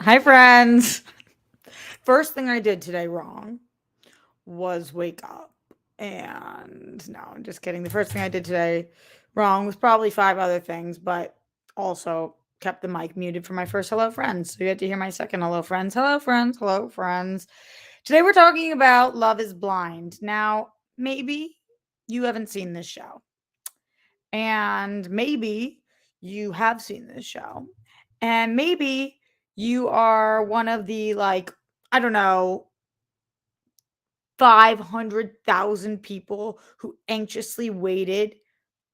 Hi, friends. First thing I did today wrong was wake up. And no, I'm just kidding. The first thing I did today wrong was probably five other things, but also kept the mic muted for my first hello, friends. So you had to hear my second hello, friends. Hello, friends. Hello, friends. Today we're talking about Love is Blind. Now, maybe you haven't seen this show, and maybe you have seen this show, and maybe you are one of the, like, I don't know, 500,000 people who anxiously waited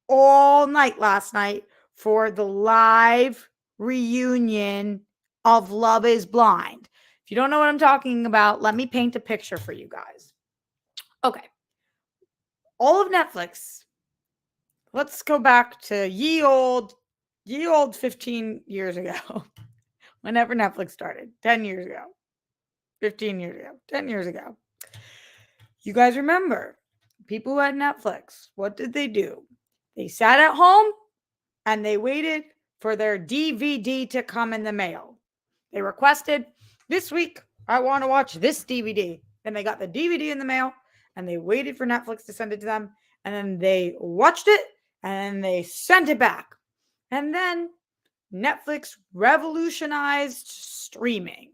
all night last night for the live reunion of Love is Blind. If you don't know what I'm talking about, let me paint a picture for you guys. Okay. All of Netflix, let's go back to ye old 15 years ago, whenever Netflix started, 10 years ago, 15 years ago, 10 years ago. You guys remember people who had Netflix, what did they do? They sat at home and they waited for their DVD to come in the mail. They requested, this week, I want to watch this DVD. Then they got the DVD in the mail and they waited for Netflix to send it to them. And then they watched it and they sent it back. And then Netflix revolutionized streaming.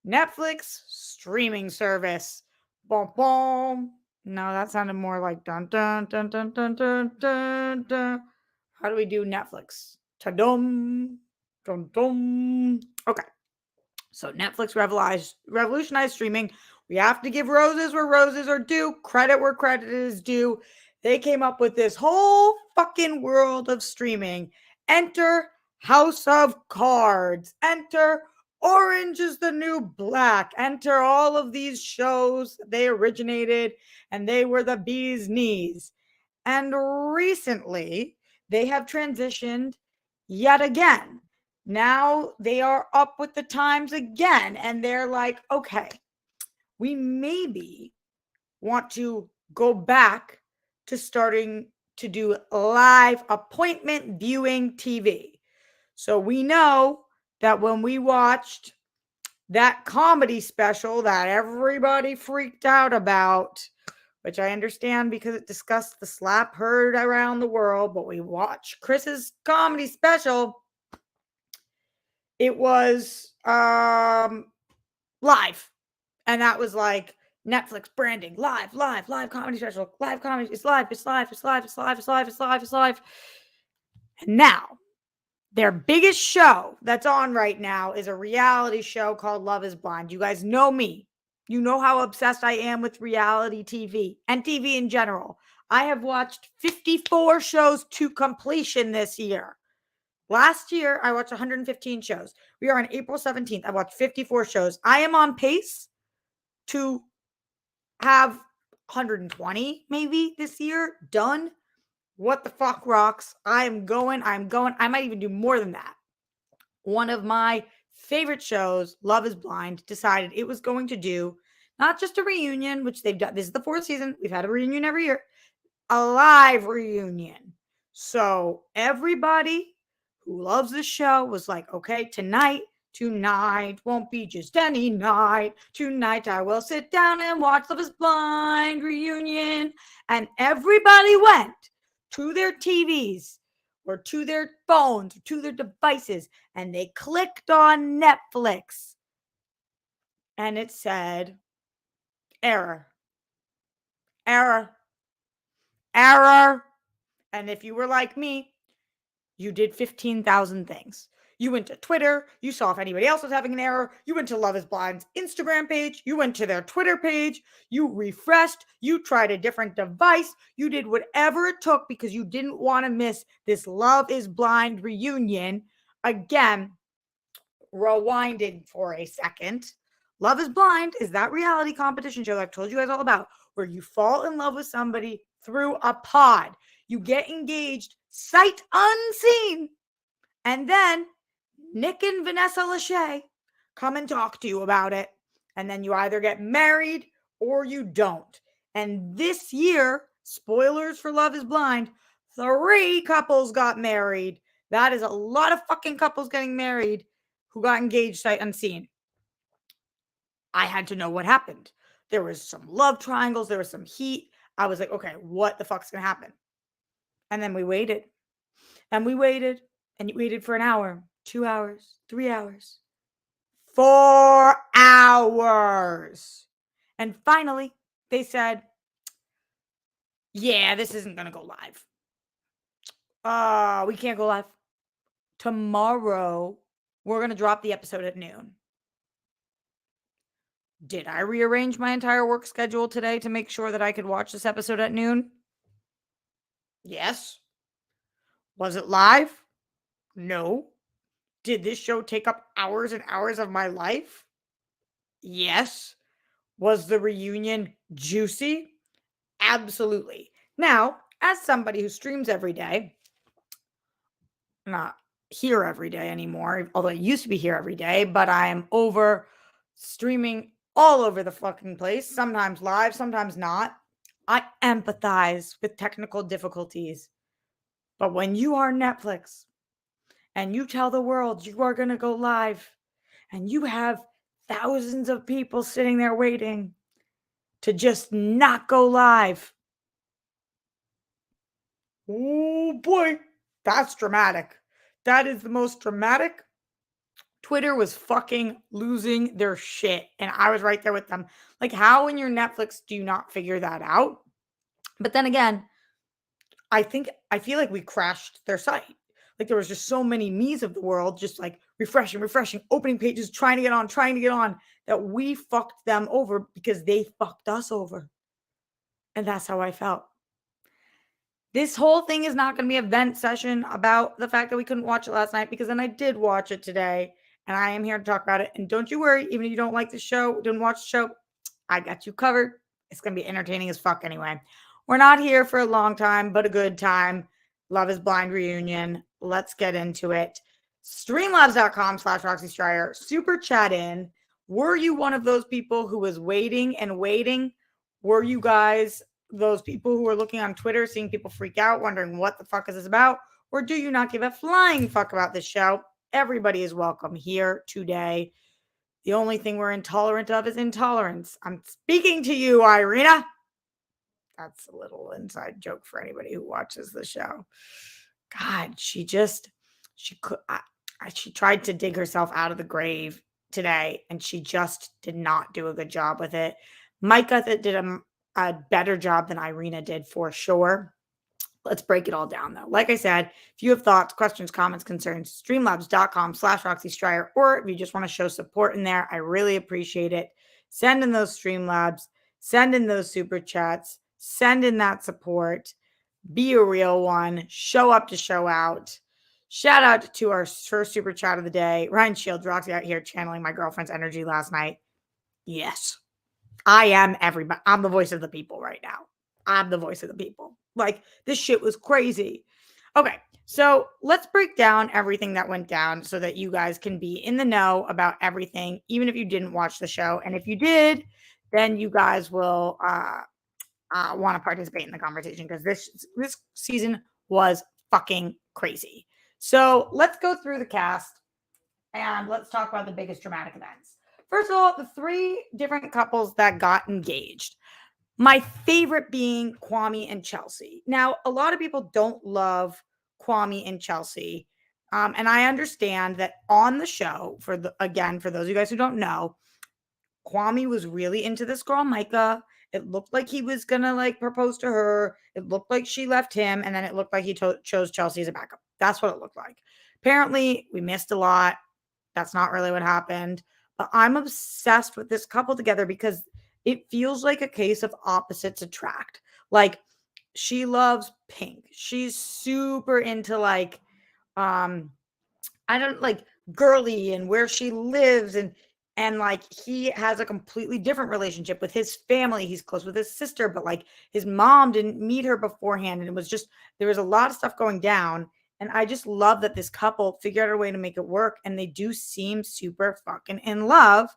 Netflix streaming service. Boom, boom. No, that sounded more like dun dun dun dun dun dun dun dun. How do we do Netflix? Ta-dum, dum dum. Okay. So Netflix revolutionized streaming. We have to give roses where roses are due, credit where credit is due. They came up with this whole fucking world of streaming. Enter House of Cards. Enter Orange is the New Black. Enter all of these shows. They originated and they were the bee's knees. And recently, they have transitioned yet again. Now they are up with the times again. And they're like, okay, we maybe want to go back to starting to do live appointment viewing TV. So we know that when we watched that comedy special that everybody freaked out about, which I understand because it discussed the slap heard around the world, but we watched Chris's comedy special. It was live. And that was like Netflix branding. Live comedy special. Live comedy. It's live. And now, their biggest show that's on right now is a reality show called Love is Blind. You guys know me. You know how obsessed I am with reality TV and TV in general. I have watched 54 shows to completion this year. Last year, I watched 115 shows. We are on April 17th. I watched 54 shows. I am on pace to have 120 maybe this year done. What the fuck rocks? I'm going. I might even do more than that. One of my favorite shows, Love is Blind, decided it was going to do not just a reunion, which they've done. This is the fourth season. We've had a reunion every year, a live reunion. So everybody who loves the show was like, okay, tonight won't be just any night. Tonight I will sit down and watch Love is Blind reunion. And everybody went to their TVs or to their phones or to their devices and they clicked on Netflix and it said, error, error, error. And if you were like me, you did 15,000 things. You went to Twitter. You saw if anybody else was having an error. You went to Love is Blind's Instagram page. You went to their Twitter page. You refreshed. You tried a different device. You did whatever it took because you didn't want to miss this Love is Blind reunion. Again, rewinding for a second. Love is Blind is that reality competition show that I've told you guys all about, where you fall in love with somebody through a pod. You get engaged sight unseen. And then Nick and Vanessa Lachey come and talk to you about it. And then you either get married or you don't. And this year, spoilers for Love is Blind, 3 couples got married. That is a lot of fucking couples getting married who got engaged sight unseen. I had to know what happened. There was some love triangles, there was some heat. I was like, okay, what the fuck's gonna happen? And then we waited. And we waited. And you waited for an hour, 2 hours, 3 hours, 4 hours. And finally, they said, yeah, this isn't gonna go live. We can't go live. Tomorrow, we're gonna drop the episode at noon. Did I rearrange my entire work schedule today to make sure that I could watch this episode at noon? Yes. Was it live? No. Did this show take up hours and hours of my life? Yes. Was the reunion juicy? Absolutely. Now, as somebody who streams every day, not here every day anymore, although I used to be here every day, but I am over streaming all over the fucking place, sometimes live, sometimes not. I empathize with technical difficulties. But when you are Netflix and you tell the world you are going to go live and you have thousands of people sitting there waiting to just not go live. Oh boy, that's dramatic. That is the most dramatic. Twitter was fucking losing their shit. And I was right there with them. Like, how in your Netflix do you not figure that out? But then again, I feel like we crashed their site. Like, there was just so many me's of the world, just like refreshing, opening pages, trying to get on, that we fucked them over because they fucked us over. And that's how I felt. This whole thing is not going to be a vent session about the fact that we couldn't watch it last night, because then I did watch it today and I am here to talk about it. And don't you worry, even if you don't like the show, didn't watch the show, I got you covered. It's going to be entertaining as fuck anyway. We're not here for a long time, but a good time. Love is Blind reunion. Let's get into it. Streamlabs.com/Roxy Stryer. Super chat in. Were you one of those people who was waiting and waiting? Were you guys those people who are looking on Twitter, seeing people freak out, wondering what the fuck is this about? Or do you not give a flying fuck about this show? Everybody is welcome here today. The only thing we're intolerant of is intolerance. I'm speaking to you, Irina. That's a little inside joke for anybody who watches the show. God, she tried to dig herself out of the grave today, and she just did not do a good job with it. Micah did a better job than Irina did, for sure. Let's break it all down, though. Like I said, if you have thoughts, questions, comments, concerns, streamlabs.com/Roxy Stryer, or if you just want to show support in there, I really appreciate it. Send in those Streamlabs, send in those super chats, send in that support. Be a real one. Show up to show out. Shout out to our first super chat of the day. Ryan Shields, Roxy out here channeling my girlfriend's energy last night. Yes. I am everybody. I'm the voice of the people right now. I'm the voice of the people. Like, this shit was crazy. Okay, so let's break down everything that went down so that you guys can be in the know about everything, even if you didn't watch the show. And if you did, then you guys will want to participate in the conversation, because this season was fucking crazy. So let's go through the cast and let's talk about the biggest dramatic events. First of all, the 3 different couples that got engaged. My favorite being Kwame and Chelsea. Now, a lot of people don't love Kwame and Chelsea. And I understand that on the show, for those of you guys who don't know, Kwame was really into this girl, Micah. It looked like he was going to like propose to her. It looked like she left him. And then it looked like he chose Chelsea as a backup. That's what it looked like. Apparently, we missed a lot. That's not really what happened. But I'm obsessed with this couple together because it feels like a case of opposites attract. Like, she loves pink. She's super into like, girly and where she lives, and like he has a completely different relationship with his family. He's close with his sister, but like his mom didn't meet her beforehand, and it was just, there was a lot of stuff going down. And I just love that this couple figured out a way to make it work, and they do seem super fucking in love.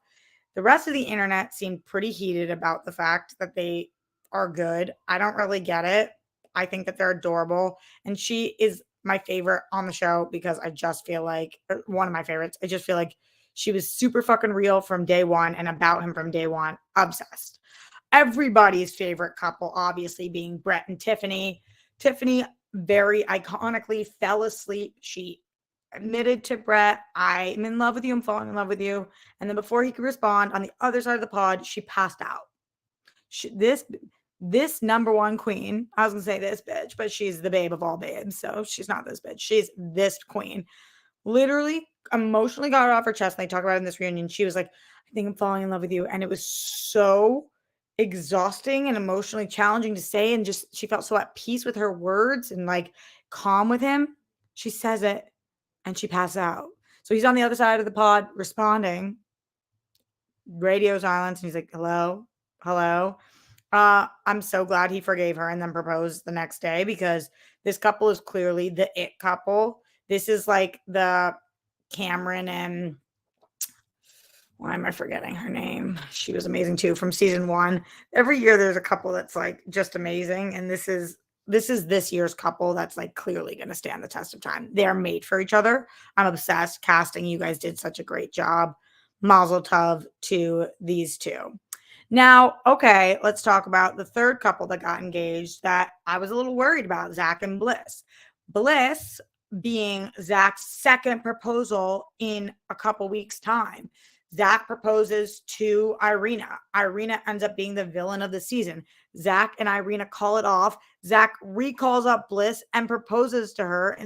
The rest of the internet seemed pretty heated about the fact that they are good. I don't really get it. I think that they're adorable. And she is my favorite on the show because I just feel like, one of my favorites. I just feel like She was super fucking real from day one and about him from day one. Obsessed. Everybody's favorite couple, obviously, being Brett and Tiffany. Tiffany very iconically fell asleep. She admitted to Brett, I'm in love with you. I'm falling in love with you. And then before he could respond, on the other side of the pod, she passed out. This number one queen, I was gonna say this bitch, but she's the babe of all babes, so she's not this bitch. She's this queen. Literally emotionally got it off her chest. And they talk about it in this reunion. She was like, I think I'm falling in love with you. And it was so exhausting and emotionally challenging to say. And just she felt so at peace with her words and like calm with him. She says it and she passes out. So he's on the other side of the pod responding. Radio silence. And he's like, hello, hello. I'm so glad he forgave her and then proposed the next day, because this couple is clearly the it couple. This is like the Cameron and why am I forgetting her name? She was amazing too from season 1. Every year there's a couple that's like just amazing, and this is this year's couple that's like clearly going to stand the test of time. They're made for each other. I'm obsessed. Casting, you guys did such a great job. Mazel tov to these two. Now, okay, let's talk about the third couple that got engaged that I was a little worried about, Zach and Bliss. Bliss being Zach's second proposal in a couple weeks' time. Zach proposes to Irina. Irina ends up being the villain of the season. Zach and Irina call it off. Zach recalls up Bliss and proposes to her.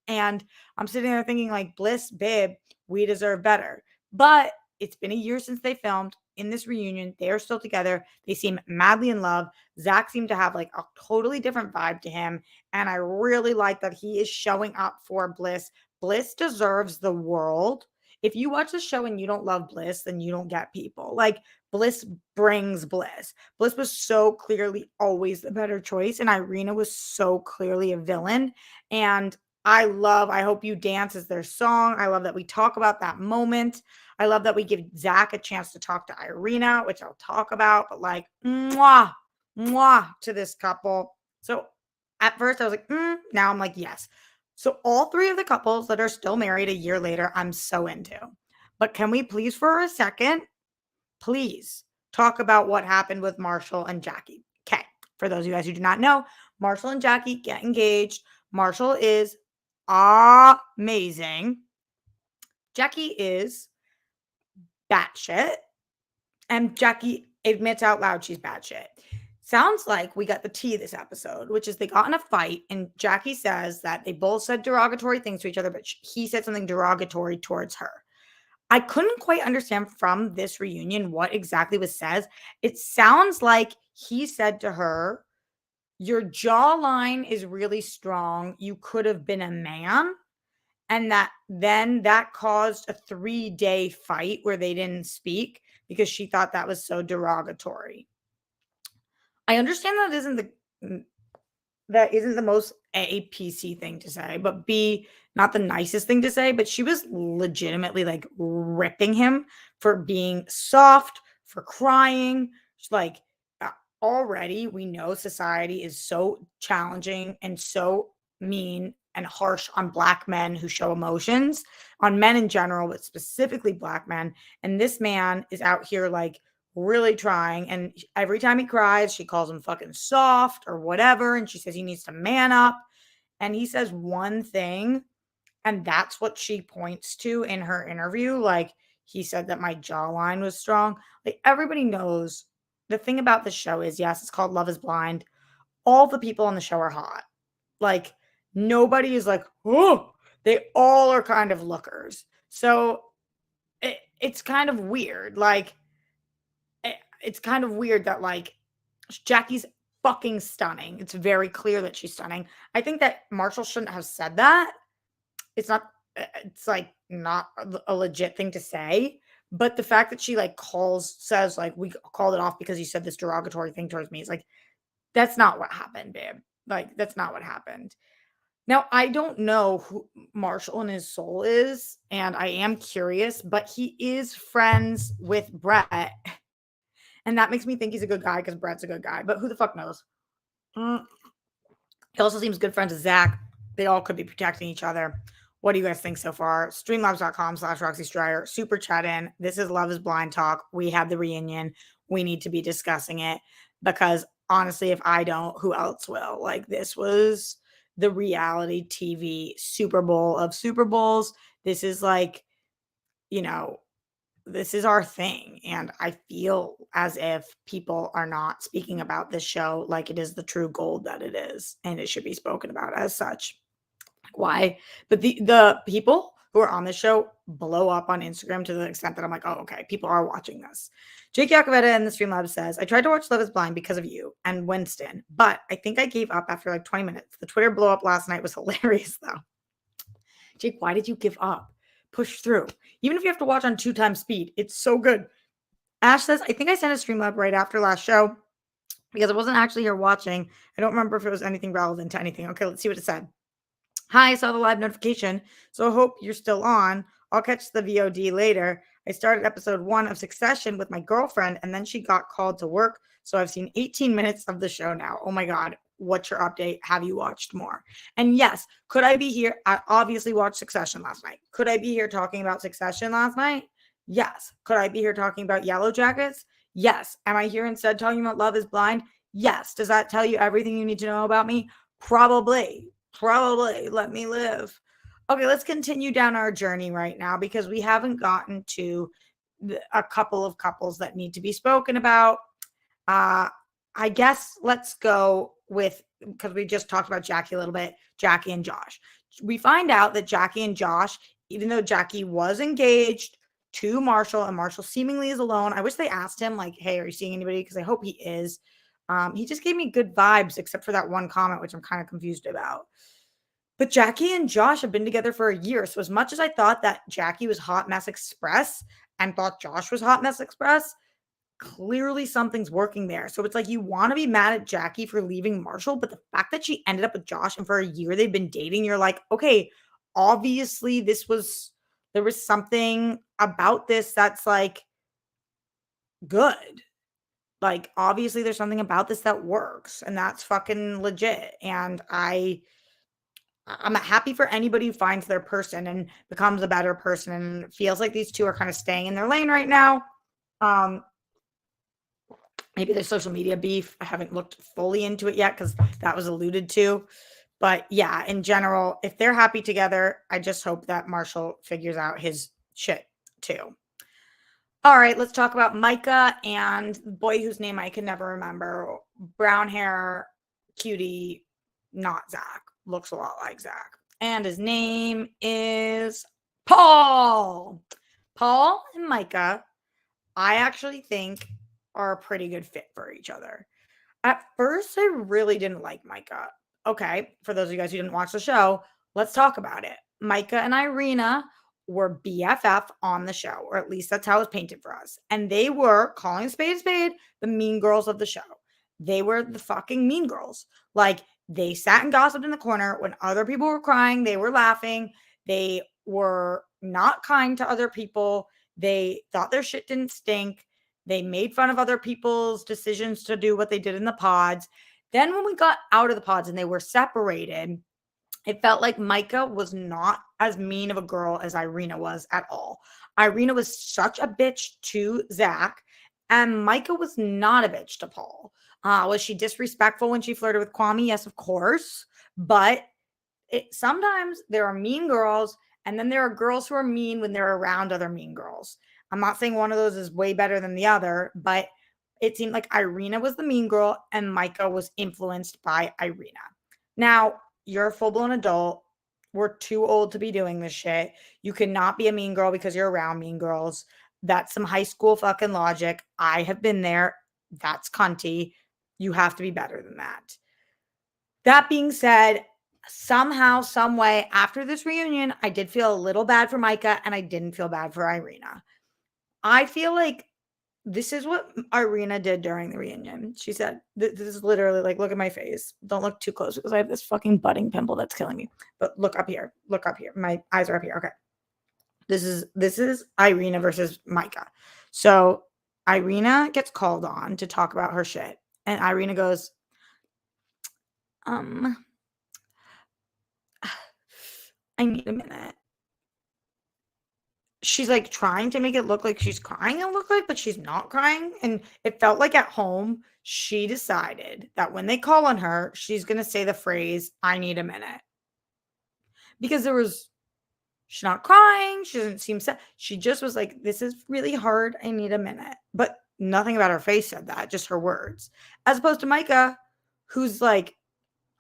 And I'm sitting there thinking, like, Bliss, babe, we deserve better. But it's been a year since they filmed. In this reunion, they are still together. They seem madly in love. Zach seemed to have like a totally different vibe to him. And I really like that he is showing up for Bliss. Bliss deserves the world. If you watch the show and you don't love Bliss, then you don't get people. Like, Bliss brings bliss. Bliss was so clearly always the better choice. And Irina was so clearly a villain. And I Hope You Dance is their song. I love that we talk about that moment. I love that we give Zach a chance to talk to Irina, which I'll talk about, but like, mwah, mwah to this couple. So at first I was like, now I'm like, yes. So all three of the couples that are still married a year later, I'm so into. But can we please for a second, please talk about what happened with Marshall and Jackie? Okay. For those of you guys who do not know, Marshall and Jackie get engaged. Marshall is amazing. Jackie is batshit, and Jackie admits out loud she's batshit. Sounds like we got the tea this episode, which is they got in a fight, and Jackie says that they both said derogatory things to each other, but he said something derogatory towards her. I couldn't quite understand from this reunion what exactly was said. It sounds like he said to her, your jawline is really strong. You could have been a man. And that caused a 3-day fight where they didn't speak because she thought that was so derogatory. I understand that isn't the most A, PC thing to say, but B, not the nicest thing to say, but she was legitimately like ripping him for being soft, for crying. Like, already we know society is so challenging and so mean and harsh on Black men who show emotions, on men in general, but specifically Black men. And this man is out here like really trying. And every time he cries, she calls him fucking soft or whatever. And she says he needs to man up. And he says one thing, and that's what she points to in her interview. Like, he said that my jawline was strong. Like, everybody knows the thing about the show is, yes, it's called Love is Blind. All the people on the show are hot. Like, nobody is like, oh, they all are kind of lookers. So it's kind of weird. Like, it's kind of weird that like Jackie's fucking stunning. It's very clear that she's stunning. I think that Marshall shouldn't have said that. It's like not a legit thing to say. But the fact that she like says like, we called it off because you said this derogatory thing towards me. It's like, that's not what happened, babe. Like, that's not what happened. Now, I don't know who Marshall in his soul is, and I am curious, but he is friends with Brett. And that makes me think he's a good guy because Brett's a good guy. But who the fuck knows? He also seems good friends with Zach. They all could be protecting each other. What do you guys think so far? Streamlabs.com/Roxy Stryer. Super chat in. This is Love is Blind Talk. We have the reunion. We need to be discussing it because honestly, if I don't, who else will? Like, this was the reality TV Super Bowl of Super Bowls. This is like, you know, this is our thing. And I feel as if people are not speaking about this show like it is the true gold that it is. And it should be spoken about as such. Why? But the people who are on the show blow up on Instagram to the extent that I'm like, oh, okay, people are watching this. Jake Yakoveta in the Streamlabs says, I tried to watch Love is Blind because of you and Winston, but I think I gave up after like 20 minutes. The Twitter blow up last night was hilarious though. Jake, why did you give up? Push through. Even if you have to watch on 2x speed, it's so good. Ash says, I think I sent a Streamlab right after last show because I wasn't actually here watching. I don't remember if it was anything relevant to anything. Okay, let's see what it said. Hi, I saw the live notification, so I hope you're still on. I'll catch the VOD later. I started episode 1 of Succession with my girlfriend, and then she got called to work, so I've seen 18 minutes of the show now. Oh my God, what's your update? Have you watched more? And yes, could I be here? I obviously watched Succession last night. Could I be here talking about Succession last night? Yes. Could I be here talking about Yellow Jackets? Yes. Am I here instead talking about Love is Blind? Yes. Does that tell you everything you need to know about me? Probably. Let me live. Okay, let's continue down our journey right now because we haven't gotten to a couple of couples that need to be spoken about. I guess let's go with, because we just talked about Jackie a little bit, Jackie and Josh. We find out that Jackie and Josh, even though Jackie was engaged to Marshall and Marshall seemingly is alone. I wish they asked him, like, hey, are you seeing anybody? Because I hope he is. He just gave me good vibes, except for that one comment, which I'm kind of confused about. But Jackie and Josh have been together for a year. So as much as I thought that Jackie was Hot Mess Express and thought Josh was Hot Mess Express, clearly something's working there. So it's like you want to be mad at Jackie for leaving Marshall, but the fact that she ended up with Josh and for a year they've been dating, you're like, okay, obviously there was something about this that's like good. Like, obviously there's something about this that works and that's fucking legit. And I'm happy for anybody who finds their person and becomes a better person and feels like these two are kind of staying in their lane right now. Maybe there's social media beef. I haven't looked fully into it yet because that was alluded to. But yeah, in general, if they're happy together, I just hope that Marshall figures out his shit too. All right, let's talk about Micah and the boy whose name I can never remember. Brown hair, cutie, not Zach. Looks a lot like Zach. And his name is Paul. Paul and Micah, I actually think are a pretty good fit for each other. At first, I really didn't like Micah. Okay, for those of you guys who didn't watch the show, let's talk about it. Micah and Irina were BFF on the show, or at least that's how it was painted for us. And they were, calling a spade, the mean girls of the show. They were the fucking mean girls. Like, they sat and gossiped in the corner when other people were crying. They were laughing. They were not kind to other people. They thought their shit didn't stink. They made fun of other people's decisions to do what they did in the pods. Then when we got out of the pods and they were separated, it felt like Micah was not as mean of a girl as Irina was at all. Irina was such a bitch to Zach, and Micah was not a bitch to Paul. Was she disrespectful when she flirted with Kwame? Yes, of course. But sometimes there are mean girls, and then there are girls who are mean when they're around other mean girls. I'm not saying one of those is way better than the other, but it seemed like Irina was the mean girl and Micah was influenced by Irina. Now, you're a full-blown adult. We're too old to be doing this shit. You cannot be a mean girl because you're around mean girls. That's some high school fucking logic. I have been there. That's cunty. You have to be better than that. That being said, somehow, some way, after this reunion, I did feel a little bad for Micah and I didn't feel bad for Irina. I feel like this is what Irina did during the reunion. She said, this is literally like, look at my face. Don't look too close because I have this fucking budding pimple that's killing me. But look up here. Look up here. My eyes are up here. Okay. This is Irina versus Micah. So Irina gets called on to talk about her shit. And Irina goes, I need a minute. She's like trying to make it look like she's crying and look like, but she's not crying. And it felt like at home, she decided that when they call on her, she's going to say the phrase, I need a minute. Because she's not crying. She doesn't seem sad. She just was like, this is really hard. I need a minute. But nothing about her face said that, just her words. As opposed to Micah, who's like,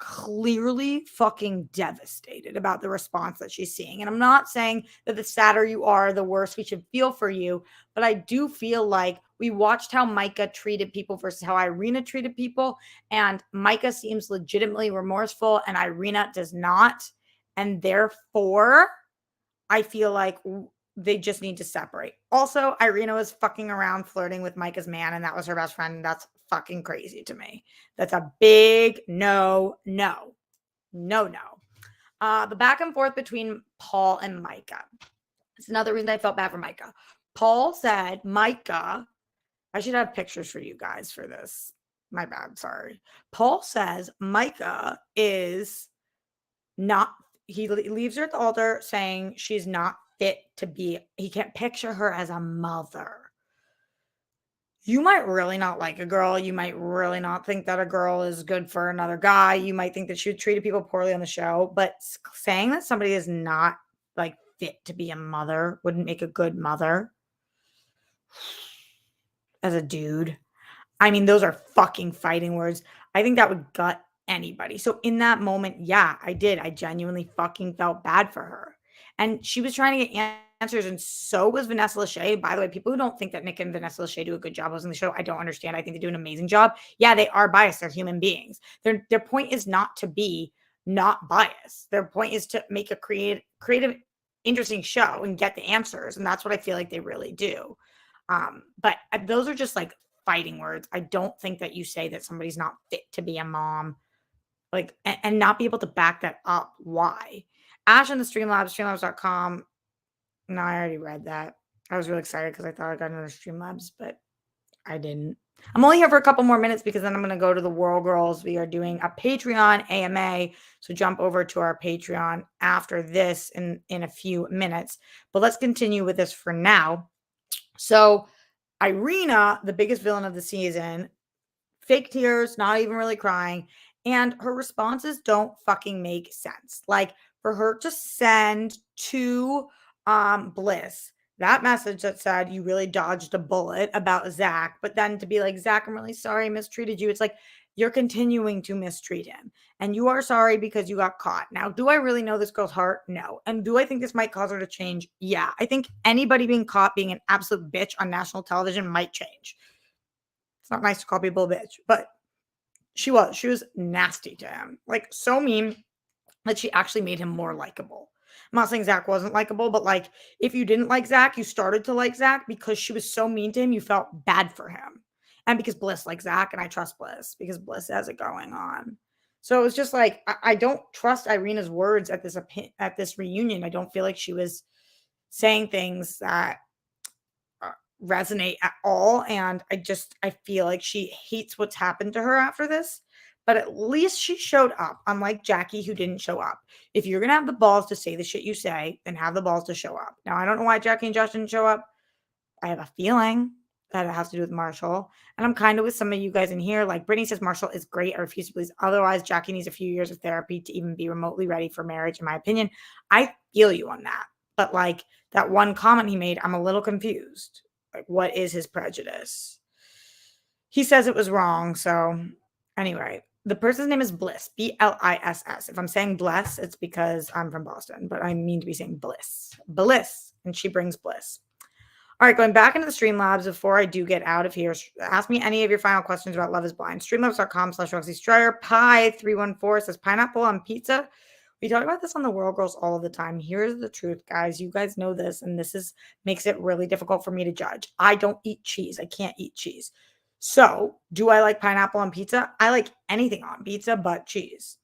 clearly fucking devastated about the response that she's seeing. And I'm not saying that the sadder you are, the worse we should feel for you, but I do feel like we watched how Micah treated people versus how Irina treated people, and Micah seems legitimately remorseful and Irina does not. And therefore, I feel like they just need to separate. Also, Irina was fucking around flirting with Micah's man, and that was her best friend. That's fucking crazy to me. That's a big no. The back and forth between Paul and Micah. It's another reason I felt bad for Micah. Paul said, Micah, I should have pictures for you guys for this. My bad, sorry. Paul says Micah is not, he leaves her at the altar saying she's not fit to be, he can't picture her as a mother. You might really not like a girl. You might really not think that a girl is good for another guy. You might think that she treated people poorly on the show, but saying that somebody is not like fit to be a mother wouldn't make a good mother as a dude. I mean, those are fucking fighting words. I think that would gut anybody. So in that moment, yeah, I did. I genuinely fucking felt bad for her. And she was trying to get answers, and so was Vanessa Lachey. By the way, people who don't think that Nick and Vanessa Lachey do a good job hosting the show, I don't understand. I think they do an amazing job. Yeah, they are biased. They're human beings. Their point is not to be not biased. Their point is to make a creative, interesting show and get the answers. And that's what I feel like they really do. But those are just like fighting words. I don't think that you say that somebody's not fit to be a mom, like, and not be able to back that up. Why? Ash in the Streamlabs, streamlabs.com. No, I already read that. I was really excited because I thought I got another Streamlabs, but I didn't. I'm only here for a couple more minutes because then I'm going to go to the World Girls. We are doing a Patreon AMA. So jump over to our Patreon after this in a few minutes. But let's continue with this for now. So Irina, the biggest villain of the season, fake tears, not even really crying, and her responses don't fucking make sense. Like for her to send to Bliss that message that said you really dodged a bullet about Zach, but then to be like, Zach, I'm really sorry I mistreated you. It's like you're continuing to mistreat him. And you are sorry because you got caught. Now, do I really know this girl's heart? No. And do I think this might cause her to change? Yeah. I think anybody being caught being an absolute bitch on national television might change. It's not nice to call people a bitch, but she was nasty to him. Like so mean that she actually made him more likable. I'm not saying Zach wasn't likable, but like if you didn't like Zach, you started to like Zach because she was so mean to him, you felt bad for him. And because Bliss likes Zach, and I trust Bliss because Bliss has it going on. So it was just like I don't trust Irina's words at this reunion. I don't feel like she was saying things that resonate at all. And I feel like she hates what's happened to her after this. But at least she showed up, unlike Jackie, who didn't show up. If you're going to have the balls to say the shit you say, then have the balls to show up. Now, I don't know why Jackie and Josh didn't show up. I have a feeling that it has to do with Marshall. And I'm kind of with some of you guys in here. Like Brittany says, Marshall is great. I refuse to believe otherwise. Jackie needs a few years of therapy to even be remotely ready for marriage, in my opinion. I feel you on that. But like that one comment he made, I'm a little confused. Like, what is his prejudice? He says it was wrong. So anyway, the person's name is Bliss, Bliss. If I'm saying bless, it's because I'm from Boston, but I mean to be saying bliss. Bliss. And she brings bliss. All right, going back into the Streamlabs before I do get out of here, ask me any of your final questions about Love is Blind. Streamlabs.com/Roxy Pie314 says pineapple on pizza. We talk about this on the World Girls all of the time. Here's the truth, guys. You guys know this, and this makes it really difficult for me to judge. I don't eat cheese. I can't eat cheese. So, do I like pineapple on pizza? I like anything on pizza but cheese.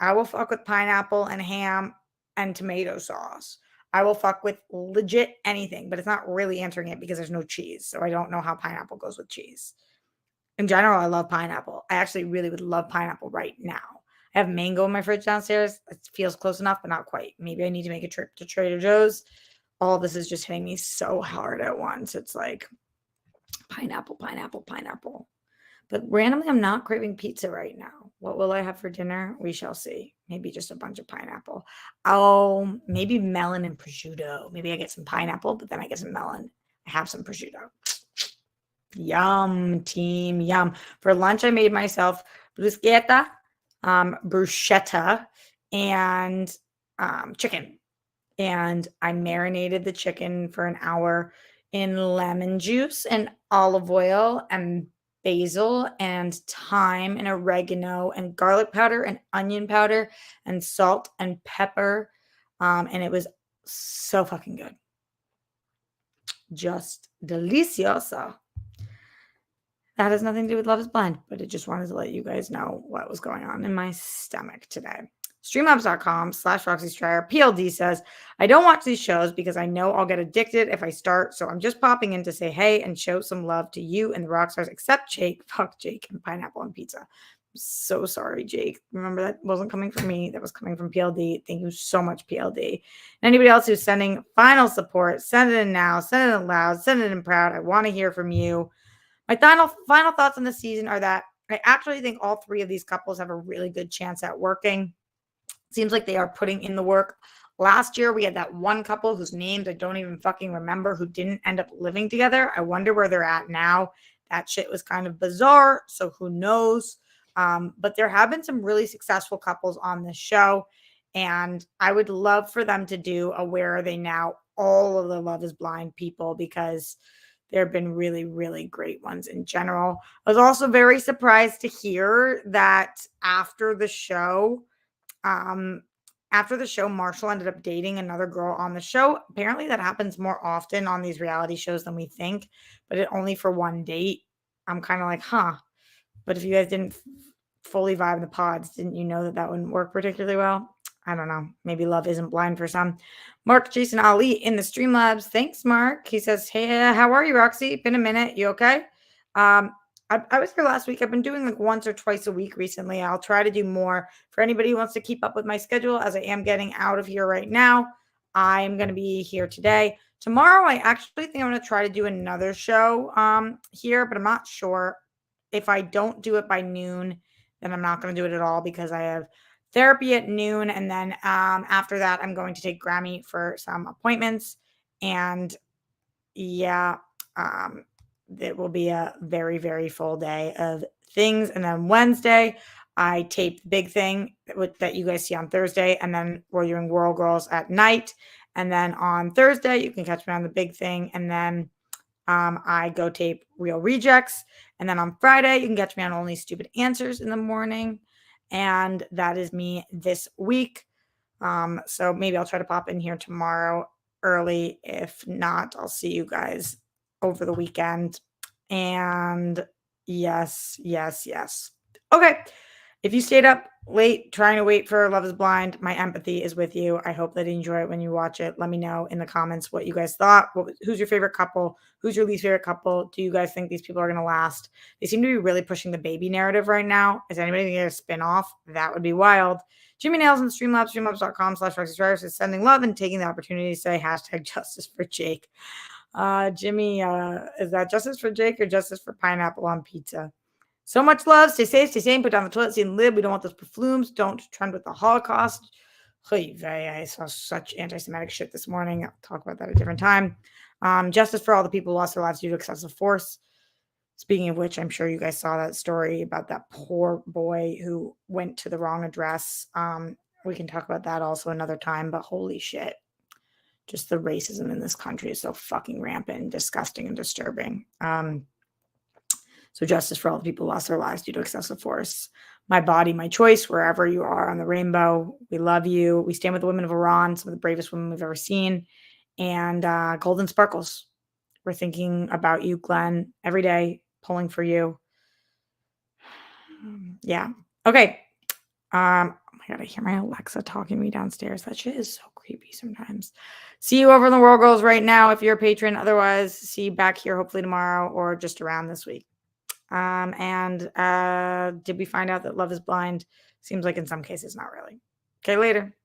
I will fuck with pineapple and ham and tomato sauce. I will fuck with legit anything, but it's not really answering it because there's no cheese. So I don't know how pineapple goes with cheese. In general, I love pineapple. I actually really would love pineapple right now. I have mango in my fridge downstairs. It feels close enough, but not quite. Maybe I need to make a trip to Trader Joe's. All this is just hitting me so hard at once. It's like pineapple, pineapple, pineapple. But randomly, I'm not craving pizza right now. What will I have for dinner? We shall see. Maybe just a bunch of pineapple. Oh, maybe melon and prosciutto. Maybe I get some pineapple, but then I get some melon. I have some prosciutto. Yum, team, yum. For lunch, I made myself bruschetta, and chicken. And I marinated the chicken for an hour in lemon juice and olive oil and basil and thyme and oregano and garlic powder and onion powder and salt and pepper. And it was so fucking good. Just delicioso. That has nothing to do with Love is Blind, but I just wanted to let you guys know what was going on in my stomach today. Streamlabs.com/RoxyStryer. PLD says, I don't watch these shows because I know I'll get addicted if I start, so I'm just popping in to say hey and show some love to you and the rock stars, except Jake. Fuck Jake and pineapple and pizza. I'm so sorry, Jake. Remember, that wasn't coming from me. That was coming from PLD. Thank you so much, PLD. And anybody else who's sending final support, send it in now, send it in loud, send it in proud. I want to hear from you. My final thoughts on the season are that I actually think all three of these couples have a really good chance at working. Seems like they are putting in the work. Last year, we had that one couple whose names I don't even fucking remember who didn't end up living together. I wonder where they're at now. That shit was kind of bizarre, so who knows? But there have been some really successful couples on this show, and I would love for them to do a Where Are They Now? All of the Love is Blind people, because there have been really, really great ones in general. I was also very surprised to hear that after the show, Marshall ended up dating another girl on the show. Apparently that happens more often on these reality shows than we think, but it only for one date. I'm kind of like, huh. But if you guys didn't fully vibe the pods, didn't you know that that wouldn't work particularly well? I don't know. Maybe love isn't blind for some. Mark Jason Ali in the Streamlabs. Thanks, Mark. He says, hey, how are you, Roxy? Been a minute. You okay? I was here last week. I've been doing like once or twice a week recently. I'll try to do more for anybody who wants to keep up with my schedule, as I am getting out of here right now. I'm going to be here today. Tomorrow, I actually think I'm going to try to do another show here, but I'm not sure. If I don't do it by noon, then I'm not going to do it at all, because I have therapy at noon. And then after that, I'm going to take Grammy for some appointments. And yeah, it will be a very, very full day of things. And then Wednesday, I tape the big thing that you guys see on Thursday. And then we're doing World Girls at night. And then on Thursday, you can catch me on the big thing. And then I go tape Real Rejects. And then on Friday, you can catch me on Only Stupid Answers in the morning. And that is me this week. So maybe I'll try to pop in here tomorrow early. If not, I'll see you guys over the weekend. And yes. Okay. If you stayed up late trying to wait for Love is Blind, my empathy is with you. I hope that you enjoy it when you watch it. Let me know in the comments what you guys thought. Who's your favorite couple? Who's your least favorite couple? Do you guys think these people are going to last? They seem to be really pushing the baby narrative right now. Is anybody going to get a spinoff? That would be wild. Jimmy Nails in the Streamlabs, streamlabs.com/RoxyStryer is sending love and taking the opportunity to say #justice for Jake. Jimmy, is that justice for Jake or justice for pineapple on pizza? So much love. Stay safe, stay sane, put down the toilet seat and live. We don't want those perflumes. Don't trend with the Holocaust. I saw such anti-Semitic shit this morning. I'll talk about that at a different time. Justice for all the people who lost their lives due to excessive force. Speaking of which, I'm sure you guys saw that story about that poor boy who went to the wrong address. We can talk about that also another time, but holy shit. Just the racism in this country is so fucking rampant, disgusting, and disturbing. So justice for all the people who lost their lives due to excessive force. My body, my choice, wherever you are on the rainbow. We love you. We stand with the women of Iran, some of the bravest women we've ever seen. And golden sparkles. We're thinking about you, Glenn, every day, pulling for you. Yeah. Okay. Oh my God, I hear my Alexa talking to me downstairs. That shit is so creepy sometimes. See you over in the World Girls right now if you're a patron. Otherwise, see you back here hopefully tomorrow or just around this week. And did we find out that love is blind? Seems like in some cases, not really. Okay, later.